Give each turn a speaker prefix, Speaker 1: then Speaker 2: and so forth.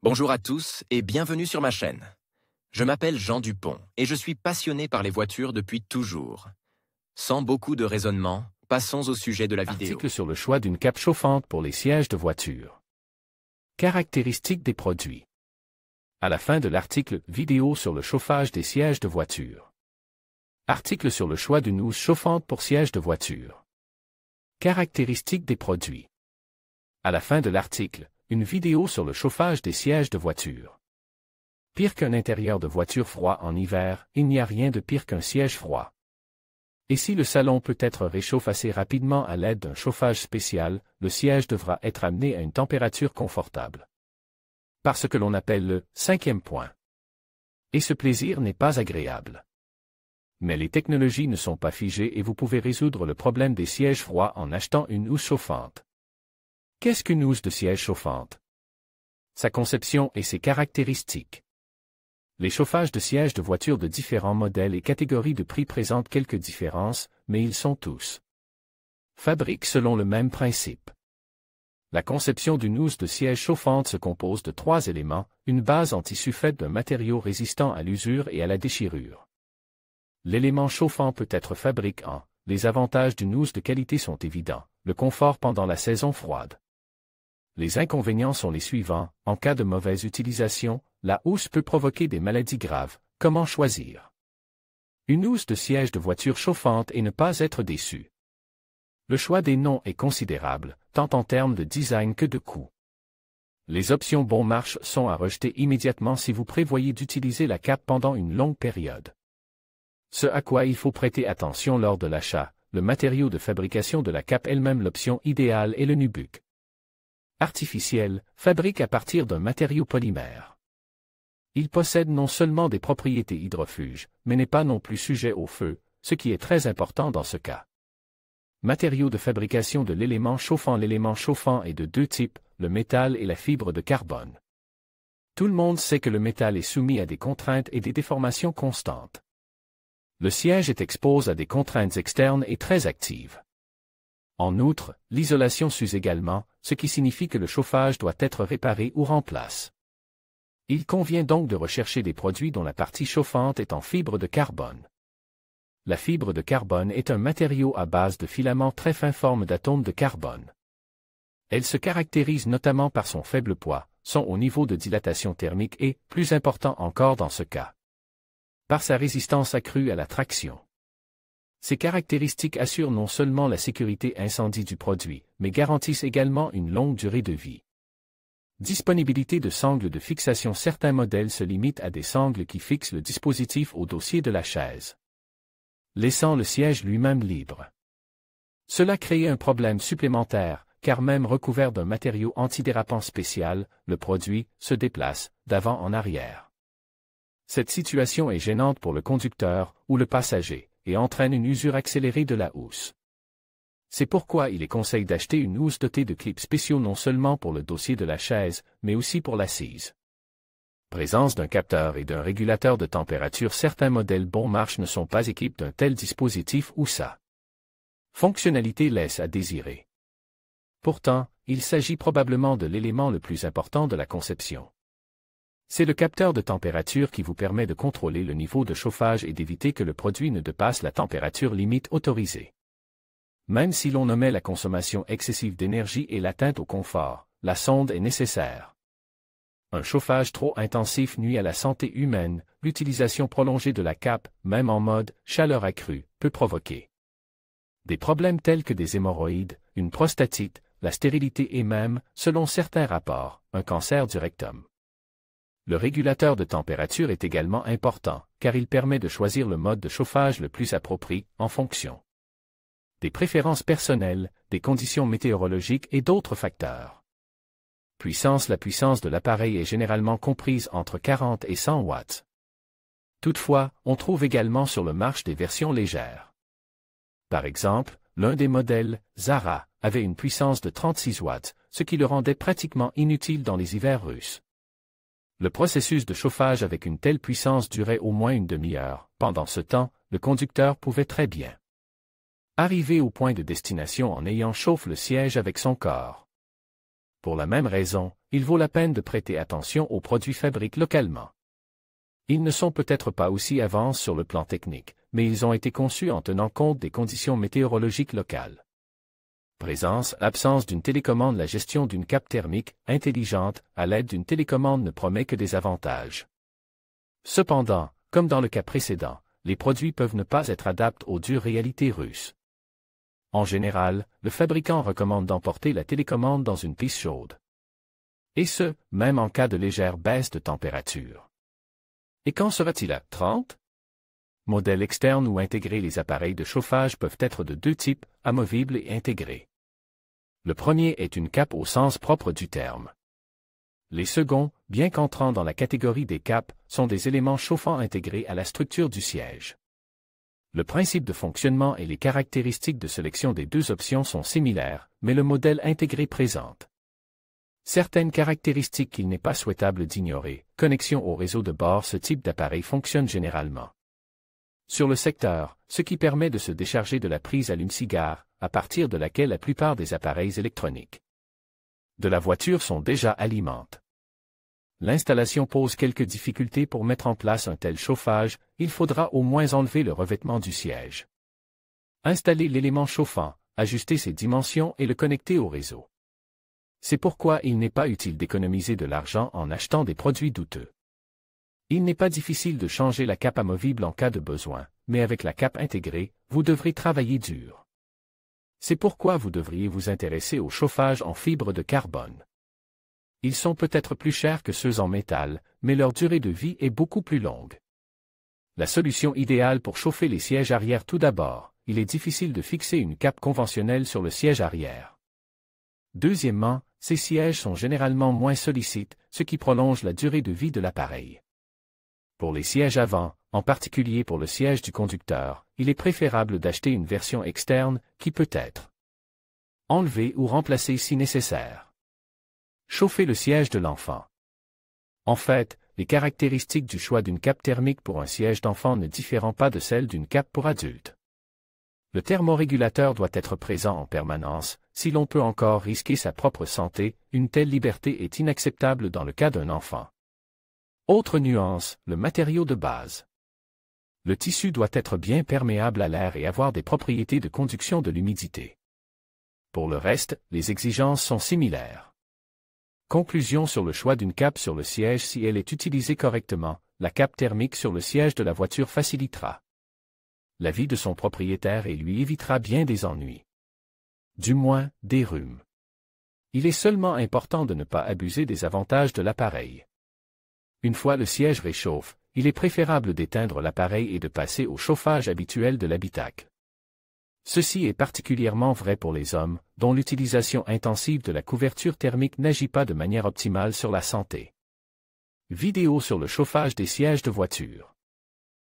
Speaker 1: Bonjour à tous et bienvenue sur ma chaîne. Je m'appelle Jean Dupont et je suis passionné par les voitures depuis toujours. Sans beaucoup de raisonnement, passons au sujet de la vidéo.
Speaker 2: Article sur le choix d'une cape chauffante pour les sièges de voiture. Caractéristiques des produits. À la fin de l'article, vidéo sur le chauffage des sièges de voiture. Article sur le choix d'une housse chauffante pour sièges de voiture. Caractéristiques des produits. À la fin de l'article, une vidéo sur le chauffage des sièges de voiture. Pire qu'un intérieur de voiture froid en hiver, il n'y a rien de pire qu'un siège froid. Et si le salon peut être réchauffé assez rapidement à l'aide d'un chauffage spécial, le siège devra être amené à une température confortable. Par ce que l'on appelle le cinquième point. Et ce plaisir n'est pas agréable. Mais les technologies ne sont pas figées et vous pouvez résoudre le problème des sièges froids en achetant une housse chauffante. Qu'est-ce qu'une housse de siège chauffante? Sa conception et ses caractéristiques. Les chauffages de sièges de voitures de différents modèles et catégories de prix présentent quelques différences, mais ils sont tous fabriqués selon le même principe. La conception d'une housse de siège chauffante se compose de 3 éléments, une base en tissu faite d'un matériau résistant à l'usure et à la déchirure. L'élément chauffant peut être fabriqué en. Les avantages d'une housse de qualité sont évidents, le confort pendant la saison froide. Les inconvénients sont les suivants, en cas de mauvaise utilisation, la housse peut provoquer des maladies graves. Comment choisir une housse de siège de voiture chauffante et ne pas être déçu? Le choix des noms est considérable, tant en termes de design que de coût. Les options bon marche sont à rejeter immédiatement si vous prévoyez d'utiliser la cape pendant une longue période. Ce à quoi il faut prêter attention lors de l'achat, le matériau de fabrication de la cape elle-même. L'option idéale est le nubuck artificiel, fabrique à partir d'un matériau polymère. Il possède non seulement des propriétés hydrofuges, mais n'est pas non plus sujet au feu, ce qui est très important dans ce cas. Matériau de fabrication de l'élément chauffant. L'élément chauffant est de 2 types, le métal et la fibre de carbone. Tout le monde sait que le métal est soumis à des contraintes et des déformations constantes. Le siège est exposé à des contraintes externes et très actives. En outre, l'isolation s'use également, ce qui signifie que le chauffage doit être réparé ou remplacé. Il convient donc de rechercher des produits dont la partie chauffante est en fibre de carbone. La fibre de carbone est un matériau à base de filaments très fins forme d'atomes de carbone. Elle se caractérise notamment par son faible poids, son haut niveau de dilatation thermique et, plus important encore dans ce cas, par sa résistance accrue à la traction. Ces caractéristiques assurent non seulement la sécurité incendie du produit, mais garantissent également une longue durée de vie. Disponibilité de sangles de fixation. Certains modèles se limitent à des sangles qui fixent le dispositif au dossier de la chaise, laissant le siège lui-même libre. Cela crée un problème supplémentaire, car même recouvert d'un matériau antidérapant spécial, le produit se déplace d'avant en arrière. Cette situation est gênante pour le conducteur ou le passager, et entraîne une usure accélérée de la housse. C'est pourquoi il est conseillé d'acheter une housse dotée de clips spéciaux non seulement pour le dossier de la chaise, mais aussi pour l'assise. Présence d'un capteur et d'un régulateur de température. Certains modèles bon marche ne sont pas équipés d'un tel dispositif ou sa fonctionnalité laisse à désirer. Pourtant, il s'agit probablement de l'élément le plus important de la conception. C'est le capteur de température qui vous permet de contrôler le niveau de chauffage et d'éviter que le produit ne dépasse la température limite autorisée. Même si l'on omet la consommation excessive d'énergie et l'atteinte au confort, la sonde est nécessaire. Un chauffage trop intensif nuit à la santé humaine. L'utilisation prolongée de la cape, même en mode chaleur accrue, peut provoquer des problèmes tels que des hémorroïdes, une prostatite, la stérilité et même, selon certains rapports, un cancer du rectum. Le régulateur de température est également important, car il permet de choisir le mode de chauffage le plus approprié, en fonction des préférences personnelles, des conditions météorologiques et d'autres facteurs. Puissance. La puissance de l'appareil est généralement comprise entre 40 et 100 watts. Toutefois, on trouve également sur le marché des versions légères. Par exemple, l'un des modèles, Zara, avait une puissance de 36 watts, ce qui le rendait pratiquement inutile dans les hivers russes. Le processus de chauffage avec une telle puissance durait au moins une demi-heure. Pendant ce temps, le conducteur pouvait très bien arriver au point de destination en ayant chauffé le siège avec son corps. Pour la même raison, il vaut la peine de prêter attention aux produits fabriqués localement. Ils ne sont peut-être pas aussi avancés sur le plan technique, mais ils ont été conçus en tenant compte des conditions météorologiques locales. Présence, absence d'une télécommande. La gestion d'une cape thermique intelligente à l'aide d'une télécommande ne promet que des avantages. Cependant, comme dans le cas précédent, les produits peuvent ne pas être adaptés aux dures réalités russes. En général, le fabricant recommande d'emporter la télécommande dans une pièce chaude. Et ce, même en cas de légère baisse de température. Et quand sera-t-il à 30? Modèles externes ou intégrés. Les appareils de chauffage peuvent être de deux types, amovibles et intégrés. Le premier est une cape au sens propre du terme. Les seconds, bien qu'entrant dans la catégorie des capes, sont des éléments chauffants intégrés à la structure du siège. Le principe de fonctionnement et les caractéristiques de sélection des deux options sont similaires, mais le modèle intégré présente certaines caractéristiques qu'il n'est pas souhaitable d'ignorer. Connexion au réseau de bord. Ce type d'appareil fonctionne généralement sur le secteur, ce qui permet de se décharger de la prise allume-cigare, à partir de laquelle la plupart des appareils électroniques de la voiture sont déjà alimentés. L'installation pose quelques difficultés. Pour mettre en place un tel chauffage, il faudra au moins enlever le revêtement du siège, installer l'élément chauffant, ajuster ses dimensions et le connecter au réseau. C'est pourquoi il n'est pas utile d'économiser de l'argent en achetant des produits douteux. Il n'est pas difficile de changer la cape amovible en cas de besoin, mais avec la cape intégrée, vous devrez travailler dur. C'est pourquoi vous devriez vous intéresser au chauffage en fibre de carbone. Ils sont peut-être plus chers que ceux en métal, mais leur durée de vie est beaucoup plus longue. La solution idéale pour chauffer les sièges arrière. Tout d'abord, il est difficile de fixer une cape conventionnelle sur le siège arrière. Deuxièmement, ces sièges sont généralement moins sollicits, ce qui prolonge la durée de vie de l'appareil. Pour les sièges avant, en particulier pour le siège du conducteur, il est préférable d'acheter une version externe qui peut être enlevée ou remplacée si nécessaire. Chauffer le siège de l'enfant. En fait, les caractéristiques du choix d'une cape thermique pour un siège d'enfant ne diffèrent pas de celles d'une cape pour adulte. Le thermorégulateur doit être présent en permanence. Si l'on peut encore risquer sa propre santé, une telle liberté est inacceptable dans le cas d'un enfant. Autre nuance, le matériau de base. Le tissu doit être bien perméable à l'air et avoir des propriétés de conduction de l'humidité. Pour le reste, les exigences sont similaires. Conclusion sur le choix d'une cape sur le siège. Si elle est utilisée correctement, la cape thermique sur le siège de la voiture facilitera la vie de son propriétaire et lui évitera bien des ennuis. Du moins, des rhumes. Il est seulement important de ne pas abuser des avantages de l'appareil. Une fois le siège réchauffe, il est préférable d'éteindre l'appareil et de passer au chauffage habituel de l'habitacle. Ceci est particulièrement vrai pour les hommes, dont l'utilisation intensive de la couverture thermique n'agit pas de manière optimale sur la santé. Vidéo sur le chauffage des sièges de voiture.